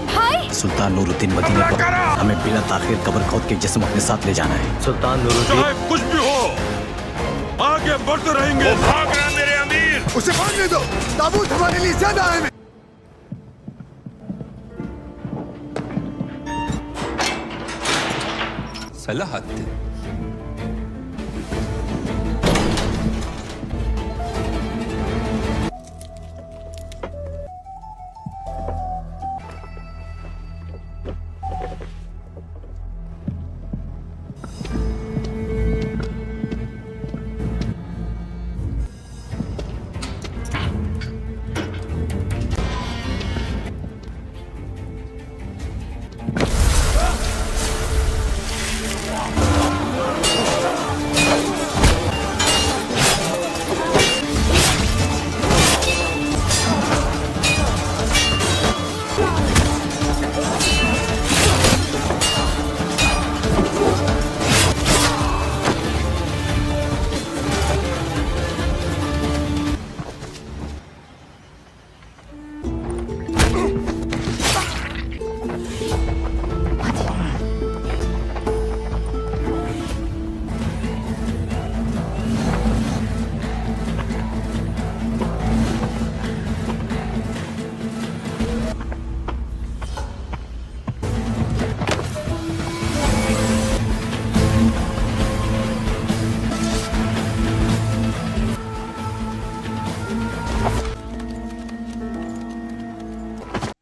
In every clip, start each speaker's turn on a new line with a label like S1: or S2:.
S1: भाई
S2: सुल्तान नूरुद्दीन मदीने को हमें बिना ताखिर कब्र खोद के जिस्म अपने साथ ले जाना है।
S3: सुल्तान नूरुद्दीन,
S4: चाहे कुछ भी हो, आगे बढ़ते रहेंगे। भाग रहा मेरे अमीर।
S5: उसे भागने दो, ताबूत हमारे लिए ज्यादा अहम है।
S6: Selahattin.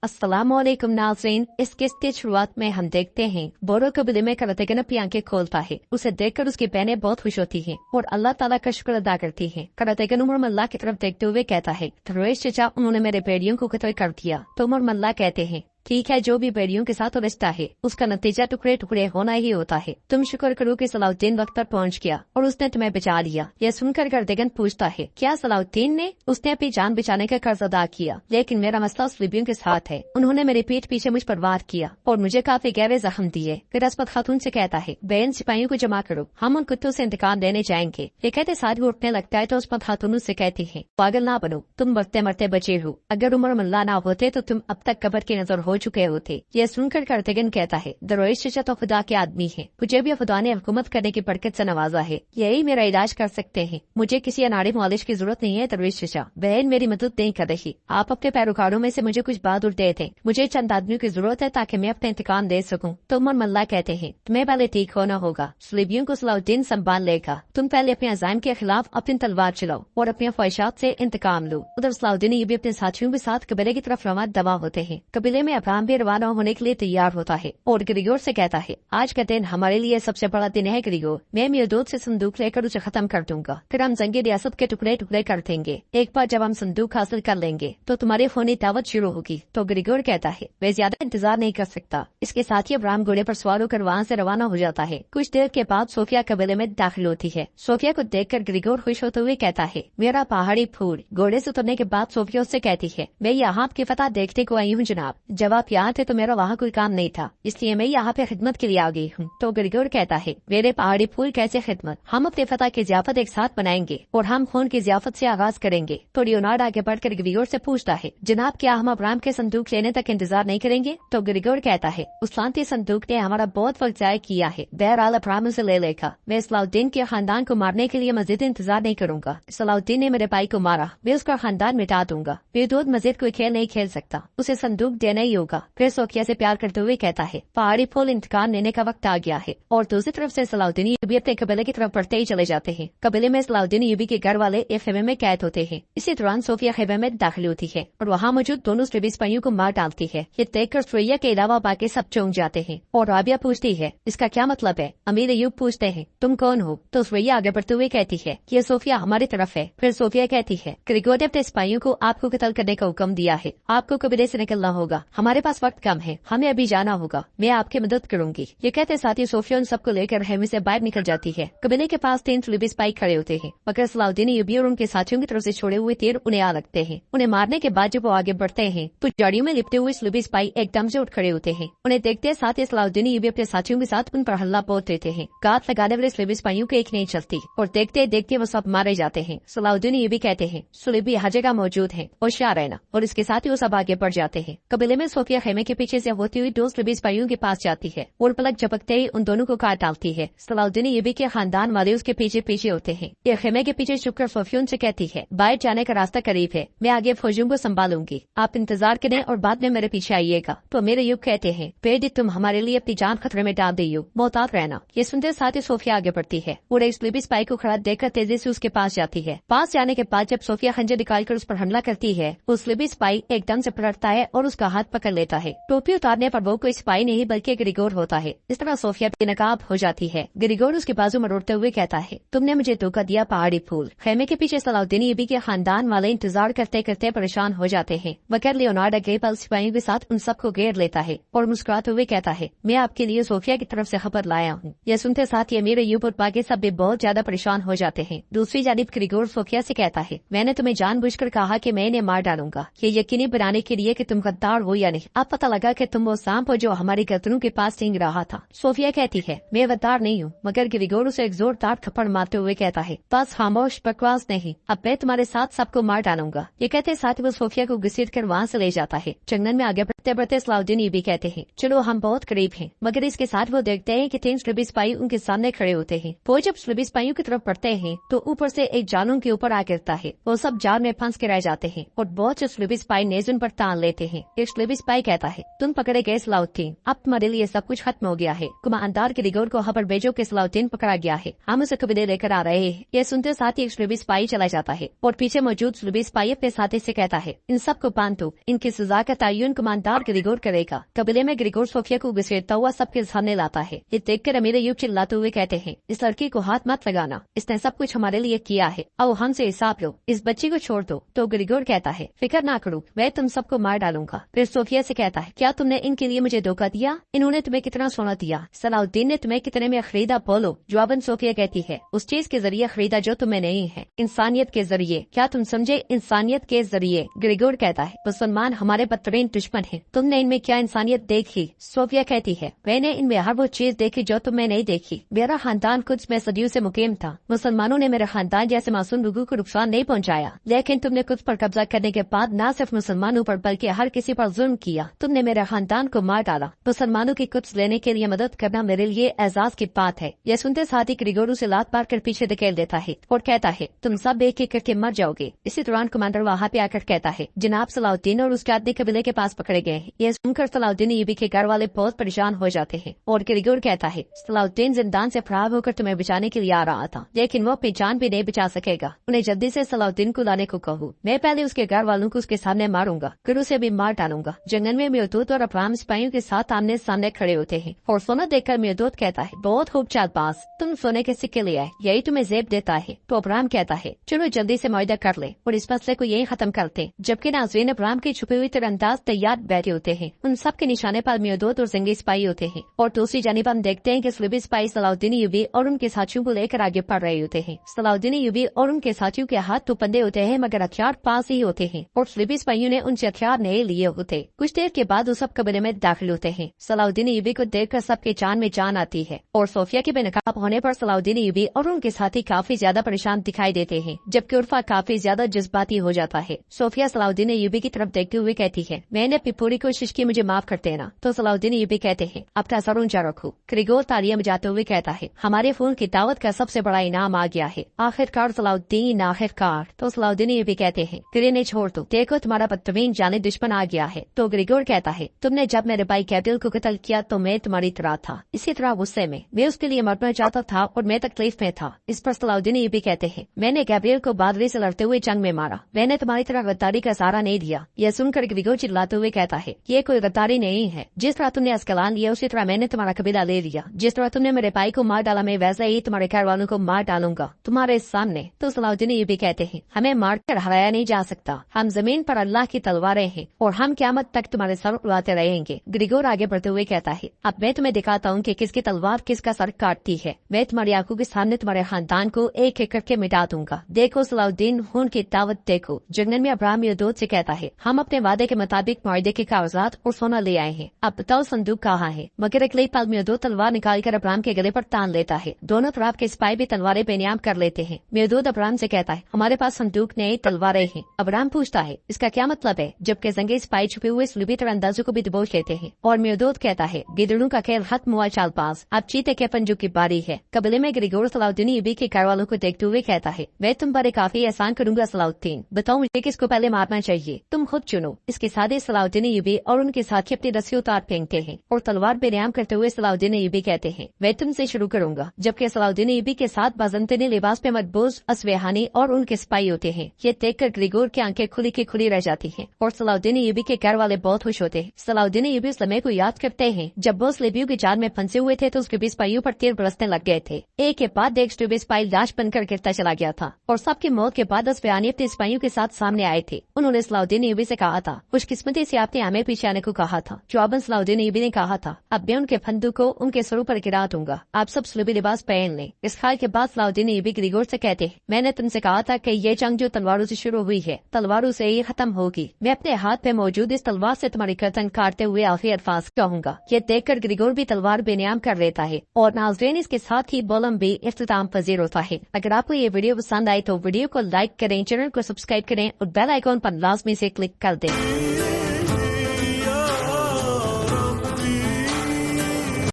S1: अस्सलामुअलैकुम नाज़रीन, इस किस्त की शुरुआत में हम देखते हैं बोरो कबीले में करातेगन अपनी आंखें खोलता है। उसे देखकर उसकी बहनें बहुत खुश होती हैं और अल्लाह ताला का शुक्र अदा करती हैं। करातेगन उमर मल्ला की तरफ देखते हुए कहता है, दरवेश चचा, उन्होंने मेरे भेड़ियों को कत्ल कर दिया। तो उमर मल्ला कहते हैं, ठीक है, जो भी भेड़ियों के साथ रिश्ता है उसका नतीजा टुकड़े टुकड़े होना ही होता है। तुम शुक्र करो कि सलाउद्दीन वक्त पर पहुंच गया और उसने तुम्हें बचा लिया। यह सुनकर करातेगन पूछता है, क्या सलाउद्दीन ने? उसने अपनी जान बचाने का कर्ज अदा किया, लेकिन मेरा मसला उस लिबियों के साथ है। उन्होंने मेरी पीठ पीछे मुझ पर वार किया और मुझे काफी गहरे जख्म दिए। फिर अस्पत खातून से कहता है, बहन सिपाहियों को जमा करो, हम उन कुत्तों से इंतकाम लेने जाएंगे। ये कहते साथ ही उठने लगता है तो अस्पत खातून से कहती है, पागल ना बनो, तुम मरते मरते बचे हो। अगर उमर मल्ला ना होते तो तुम अब तक कब्र की नजर हो चुके होते। यह सुनकर करातेगन कहता है, दरवेश चचा तो खुदा के आदमी है, मुझे भी खुदा ने हुकूमत करने की बरकत से नवाजा है, यही मेरा इलाज कर सकते हैं। मुझे किसी अनाड़ी मालिश की जरूरत नहीं है दरवेश चचा, बहन मेरी मदद नहीं कर रही। आप अपने पैरोकारों में से मुझे कुछ बहादुर दे दें, मुझे चंद आदमियों की जरूरत है ताकि मैं अपना इंतकाम दे सकूं। तो उमर मल्ला कहते हैं, तुम्हें पहले ठीक होना होगा, सलीबियों को सलाउद्दीन संभाल लेगा। तुम पहले अपने अज़ाइम के खिलाफ अपनी तलवार चलाओ और अपनी ख्वाहिशात से इंतकाम लो। उधर सलाउद्दीन ये भी अपने साथियों के साथ कबीले की तरफ रवाना दवा होते हैं। कबीले में अब्राहम भी रवाना होने के लिए तैयार होता है और ग्रिगोर से कहता है, आज का दिन हमारे लिए सबसे बड़ा दिन है ग्रिगोर, मैं मियोदोद से संदूक लेकर उसे खत्म कर दूंगा, फिर हम जंगी रियासत के टुकड़े टुकड़े कर देंगे। एक बार जब हम संदूक हासिल कर लेंगे तो तुम्हारी खूनी दावत शुरू होगी। तो ग्रिगोर कहता है, वे ज्यादा इंतजार नहीं कर सकता। इसके साथ ही अब्राहम घोड़े पर सवार होकर वहाँ से रवाना हो जाता है। कुछ देर के बाद सोफिया कबीले में दाखिल होती है। सोफिया को देखकर ग्रिगोर खुश होते हुए कहता है, मेरा पहाड़ी फूल। घोड़े से उतरने के बाद सोफिया उससे कहती है, मैं यहाँ आपकी फतह देखने को आई हूँ जनाब। जब आप यहाँ थे तो मेरा वहाँ कोई काम नहीं था, इसलिए मैं यहाँ पे खिदमत के लिए आ गई हूँ। तो ग्रिगोर कहता है, मेरे पहाड़ी फूल कैसे खिदमत, हम अपने फतह की जियाफत एक साथ बनाएंगे और हम खून की जियाफत से आगाज करेंगे। तो लियोनार्ड आगे बढ़कर ग्रिगोर से पूछता है, जनाब क्या हम अब्राहम के संदूक लेने तक इंतजार नहीं करेंगे? तो ग्रिगोर कहता है, उस शांति संदूक ने हमारा बहुत वक्त जाया किया है, बहरहाल अब्राहम उसे ले लेगा। मैं सलाउद्दीन के खानदान को मारने के लिए मजीद इंतजार नहीं करूंगा। सलाउद्दीन ने मेरे भाई को मारा, मैं उसका खानदान मिटा दूंगा। मियोदोद मजीद कोई खेल नहीं खेल सकता, उसे संदूक देना ही होगा। फिर सोफिया से प्यार करते हुए कहता है, पहाड़ी फूल इंतकाम लेने का वक्त आ गया है। और दूसरी तरफ से सलाउद्दीन यूबी अपने कबीले की तरफ बढ़ते ही चले जाते हैं। कबीले में सलाउद्दीन यूबी के घर वाले एक खेमे में कैद होते हैं। इसी दौरान सोफिया खेमे में दाखिल होती है और वहाँ मौजूद दोनों स्ट्रेबी सिपाहियों को मार डालती है। ये देखकर सुरैया के अलावा बाकी सब चौंक जाते हैं और राबिया पूछती है, इसका क्या मतलब है? अमीर अयूब पूछते हैं, तुम कौन हो? तो सुरैया आगे बढ़ते हुए कहती है, ये सोफिया हमारी तरफ है। फिर सोफिया कहती है, ग्रिगोर ने अपने सिपाहियों को आपको कत्ल करने का हुक्म दिया है, आपको कबीले से निकलना होगा, हमारे हमारे पास वक्त कम है, हमें अभी जाना होगा, मैं आपकी मदद करूंगी। ये कहते साथ ही सोफिया उन सबको लेकर हेमी से बाहर निकल जाती है। कबीले के पास 3 सलीबी सिपाही खड़े होते हैं, मगर सलाउद्दीन अय्यूबी और उनके साथियों की तरफ से छोड़े हुए तीर उन्हें आ लगते हैं। उन्हें मारने के बाद जब वो आगे बढ़ते हैं तो जड़ियों में लिपटे हुए सलीबी सिपाही एकदम से उठ खड़े होते हैं। उन्हें देखते साथ ही सलाउद्दीन अय्यूबी अपने साथियों के साथ उन पर हल्ला बोल देते हैं। गात लगाने वाले सलीबी सिपाहियों की एक नहीं चलती और देखते देखते वो सब मारे जाते हैं। सलाउद्दीन अय्यूबी कहते हैं सलीबी हर जगह मौजूद है, होशियार रहना, और इसके साथ ही वो सब आगे बढ़ जाते हैं। कबीले में सोफिया खेमे के पीछे से होती हुई 2 सलीबी सिपाहियों के पास जाती है और पलक झपकते ही उन दोनों को काट डालती है। सलाउद्दीन अय्यूबी के खानदान वाले उसके पीछे पीछे होते हैं। ये खेमे के पीछे छुपकर सोफिया उनसे कहती है बाहर जाने का रास्ता करीब है, मैं आगे फौजियों को संभालूंगी, आप इंतजार करें और बाद में मेरे पीछे आइएगा। तो मेरे युग कहते हैं बेटी तुम हमारे लिए अपनी जान खतरे में डाल दी हो, मोहतात रहना। ये सुनते साथ ही सोफिया आगे बढ़ती है और एक सलीबी सिपाही को खड़ा देखकर तेजी से उसके पास जाती है। पास जाने के बाद जब सोफिया खंजर निकालकर उस पर हमला करती है, उस सलीबी सिपाही एकदम से पलटता है और उसका हाथ पकड़ लेता है। टोपी उतारने पर वो कोई सिपाही नहीं बल्कि ग्रिगोर होता है। इस तरह सोफिया बेनकाब हो जाती है। ग्रिगोर उसके बाजू मरोड़ते हुए कहता है तुमने मुझे धोखा दिया पहाड़ी फूल। खेमे के पीछे सलाउद्दीन अय्यूबी के खानदान वाले इंतजार करते करते परेशान हो जाते हैं, मगर लियोनार्ड अग्रिप्पा सिपाहियों के साथ उन सबको घेर लेता है और मुस्कुराते हुए कहता है मैं आपके लिए सोफिया की तरफ से खबर लाया हूँ। यह सुनते साथ ही अमीर अय्यूब और बाकी सब भी बहुत ज्यादा परेशान हो जाते हैं। दूसरी जानिब ग्रिगोर सोफिया से कहता है मैंने तुम्हें जानबूझकर कहा कि मैं इन्हें मार डालूंगा, ये यकीनी बनाने के लिए कि तुम गद्दार हो या नहीं। अब पता लगा कि तुम वो सांप हो जो हमारी गर्दनों के पास सिंग रहा था। सोफिया कहती है मैं गद्दार नहीं हूँ, मगर ग्रिगोर उसे एक जोरदार थप्पड़ मारते हुए कहता है बस खामोश, बकवास नहीं, अब मैं तुम्हारे साथ सबको मार डालूंगा। ये कहते साथ वो सोफिया को घसीट कर वहाँ से ले जाता है। जंगल में आगे बढ़ते बढ़ते सलाउद्दीन अय्यूबी कहते हैं चलो हम बहुत करीब हैं, मगर इसके साथ वो देखते हैं कि 3 सलीबी सिपाही उनके सामने खड़े होते हैं। वो जब सलीबी सिपाहियों की तरफ बढ़ते हैं तो ऊपर से एक जाल उनके ऊपर आ गिरता है। वो सब जाल में फंस के रह जाते हैं और बहुत से सलीबी सिपाही नेज़ उन पर तान लेते हैं। एक सलीबी सिपाही कहता है तुम पकड़े गए सलाउद्दीन, अब तुम्हारे लिए सब कुछ खत्म हो गया है। कुमानदार ग्रिगोर को खबर भेजो कि सलाउद्दीन पकड़ा गया है, हम उसे कबीले लेकर आ रहे हैं। यह सुनते साथ ही एक सलीबी सिपाही चला जाता है और पीछे मौजूद सलीबी सिपाही अपने साथी से कहता है इन सबको बांध दो, इनकी सजा का तयन कुमानदार ग्रिगोर करेगा। कबीले में ग्रिगोर सोफिया को घसीटता हुआ सबके सामने लाता है। ये देखकर अमीर अय्यूब चिल्लाते हुए कहते हैं इस लड़की को हाथ मत लगाना, इसने सब कुछ हमारे लिए किया है, आओ हमसे हिसाब लो, इस बच्ची को छोड़ दो। तो ग्रिगोर कहता है फिक्र ना करो, मैं तुम सबको मार डालूंगा। फिर सोफिया से कहता है क्या तुमने इनके लिए मुझे धोखा दिया? इन्होंने तुम्हें कितना सोना दिया? सलाउद्दीन ने तुम्हें कितने में खरीदा? बोलो। जवाबन सोफिया कहती है उस चीज के जरिए खरीदा जो तुम्हें नहीं है, इंसानियत के जरिए। क्या तुम समझे? इंसानियत के जरिए। ग्रिगोर कहता है मुसलमान हमारे बदतरीन दुश्मन है, तुमने इनमें क्या इंसानियत देखी? सोफिया कहती है मैंने इनमें हर वो चीज देखी जो तुमने नहीं देखी। मेरा खानदान कुछ में सदियों से मुकीम था, मुसलमानों ने मेरे खानदान जैसे मासूम लोगों को नुकसान नहीं पहुँचाया, लेकिन तुमने कुछ पर कब्जा करने के बाद न सिर्फ मुसलमानों पर बल्कि हर किसी पर जुल्म किया। तुमने मेरे खानदान को मार डाला। मुसलमानों की कुछ लेने के लिए मदद करना मेरे लिए एजाज की बात है। यह सुनते साथ ही ग्रिगोर उसे लात मार कर पीछे धकेल देता है और कहता है तुम सब एक एक करके मर जाओगे। इसी दौरान कमांडर वहाँ पे आकर कहता है जनाब सलाउद्दीन और उसके आदमी कबीले के पास पकड़े गए हैं। यह सुनकर सलाउद्दीन अय्यूबी के घर वाले बहुत परेशान हो जाते हैं और ग्रिगोर कहता है सलाउद्दीन जिंदान से फरार होकर तुम्हें बचाने के लिए आ रहा था, लेकिन वो अपनी जान भी नहीं बचा सकेगा। उन्हें जल्दी से सलाउद्दीन को लाने को कहूँ, मैं पहले उसके घर वालों को उसके सामने मारूंगा, फिर उसे भी मार डालूंगा। जंगल में मेहदूद और अब्राम सिपाहियों के साथ आमने सामने खड़े होते हैं और सोना देखकर मेहदूद कहता है बहुत खूब चालबाज, तुम सोने के सिक्के ले आए, यही तुम्हें जेब देता है। तो अब्राम कहता है चलो जल्दी से मुआहदा कर ले और इस मसले को यही खत्म करते। जबकि नाज़रीन अब्राम की छुपी हुई तीरंदाज तैयार बैठे होते हैं। उन सब के निशाने पर मेहदूद और जंगी सिपाही होते हैं और दूसरी जानिब हम देखते हैं कि सलीबी सिपाही सलाउद्दीन अय्यूबी और उनके साथियों को लेकर आगे बढ़ रहे होते हैं। सलाउद्दीन अय्यूबी और उनके साथियों के हाथ तो बंधे होते हैं मगर हथियार पास ही होते हैं और सलीबी सिपाहियों ने उनसे हथियार नहीं लिए होते। कुछ देर के बाद वो सब कबीले में दाखिल होते हैं। सलाउद्दीन अय्यूबी को देखकर सबके जान में जान आती है और सोफिया के बेनकाब होने पर सलाउद्दीन अय्यूबी और उनके साथी काफी ज्यादा परेशान दिखाई देते हैं, जबकि उर्फा काफी ज्यादा जज्बाती हो जाता है। सोफिया सलाउद्दीन अय्यूबी की तरफ देखते हुए कहती है मैंने अपनी पूरी कोशिश की, मुझे माफ कर देना। तो सलाउद्दीन अय्यूबी कहते हैं अपना सर ऊंचा रखो। ग्रिगोर तालियां बजाते हुए कहता है हमारे फोन की दावत का सबसे बड़ा इनाम आ गया है, आखिरकार सलाउद्दीन आखिरकार। तो सलाउद्दीन अय्यूबी कहते हैं गिरे छोड़ दो, देखो तुम्हारा बदतमीन जाने दुश्मन आ गया है। तो ग्रिगोर कहता है तुमने जब मेरे भाई कैबिल को कत्ल किया तो मैं तुम्हारी तरह था, इसी तरह गुस्से में मैं उसके लिए मरना चाहता था और मैं तकलीफ में था। इस पर सलाउद्दीन अय्यूबी कहते हैं मैंने गैब्रिएल को बादरी से लड़ते हुए जंग में मारा, मैंने तुम्हारी तरह गद्दारी का सहारा नहीं दिया। यह सुनकर ग्रिगोर चिल्लाते हुए कहता कहता है ये कोई गद्दारी नहीं है। जिस तरह तुमने अस्कलान लिया उसी तरह मैंने तुम्हारा कबीला ले लिया। जिस तरह तुमने मेरे भाई को मार डाला मैं वैसे ही तुम्हारे घर वालों को मार डालूंगा तुम्हारे सामने। तो सलाउद्दीन अय्यूबी कहते हैं हमें मार कर हराया नहीं जा सकता, हम जमीन पर अल्लाह की तलवारें हैं और हम क़यामत तक तुम्हारे सर उड़ाते रहेंगे। ग्रिगोर आगे बढ़ते हुए कहता है अब मैं तुम्हें दिखाता हूँ कि किसकी तलवार किसका सर काटती है। मैं तुम्हारी आंखों के सामने तुम्हारे खानदान को एक एक करके मिटा दूंगा। देखो सलाउद्दीन खून की दावत देखो। जंगल में अब्राहम यहूद से कहता है हम अपने वादे के मुताबिक मुआहदे के कागजात और सोना ले आए हैं, अब बताओ संदूक कहाँ है। मगर अगले पल यहूद तलवार निकाल कर अब्राहम के गले पर तान लेता है। दोनों तरफ के सिपाही भी तलवारें बेनियाम कर लेते हैं। यहूद अब्राहम से कहता है हमारे पास संदूक नहीं तलवारें हैं। अब्राहम पूछता है इसका क्या मतलब है, जबकि जंगे सिपाही छुपे हुए सलूबी तरंदाजों को भी दबोच लेते हैं। और यहूद कहता है गिदड़ों का खेल खत्म हुआ चालबाज, अब चीते के पंजों की बारी है। कबीले में ग्रिगोर सलाउद्दीन अय्यूबी के घर वालों को देखते हुए कहता है मैं तुम पर काफी एहसान करूंगा सलाउद्दीन, बताओ मुझे किसको पहले मारना चाहिए, तुम खुद चुनो। इसके साथ ही सलाउद्दीन अय्यूबी और उनके साथी अपनी रस्सी उतार फेंकते हैं और तलवार बेनियाम करते हुए सलाउद्दीन अय्यूबी कहते हैं मैं तुमसे शुरू करूंगा। जबकि सलाउद्दीन अय्यूबी के साथ बाज़ंतनी लिबास पे मदबूज अस्वेहानी और उनके सिपाही होते हैं। ये देखकर ग्रिगोर की आंखें खुली की खुली रह जाती हैं और सलाउद्दीन अय्यूबी के घर वाले बहुत खुश होते हैं। सलाउद्दीन अय्यूबी उस समय को याद करते हैं जब वो लिबियों की जाल में फंसे हुए थे तो उसके भी सिपाहियों पर तीर बरसने लग गए थे। एक के बाद एक सिपाही लाश बनकर गिरता चला गया था और सबकी मौत के बाद अस्वेहानी अपने सिपाहियों के साथ सामने आए थे। उन्होंने सलाउद्दीन अय्यूबी से कहा था खुशकिस्मती से आपने हमें पीछे आने को कहा था। जवाबन सलाउद्दीन अय्यूबी ने कहा था अब मैं उनके फंदों को उनके सरों पर गिरा दूंगा, आप सब सलूबी लिबास पहन लें। इस ख्याल के बाद सलाउद्दीन अय्यूबी ग्रिगोर से कहते हैं मैंने तुमसे कहा था कि ये जंग जो तलवारों से शुरू हुई है तलवारों से ही खत्म होगी। मैं अपने हाथ पे मौजूद इस तलवार से तुम्हारी गर्दन काटते हुए आखिरी अल्फाज कहूंगा। ये देखकर ग्रिगोर भी तलवार बेनियाम कर लेता है और नाज़रीन इसके साथ ही बोलम भी इख्तिताम पजीर होता है। अगर आपको ये वीडियो पसंद आए तो वीडियो को लाइक करें, चैनल को सब्सक्राइब करें और बेल आइकॉन पर लाजमी से क्लिक कर दें।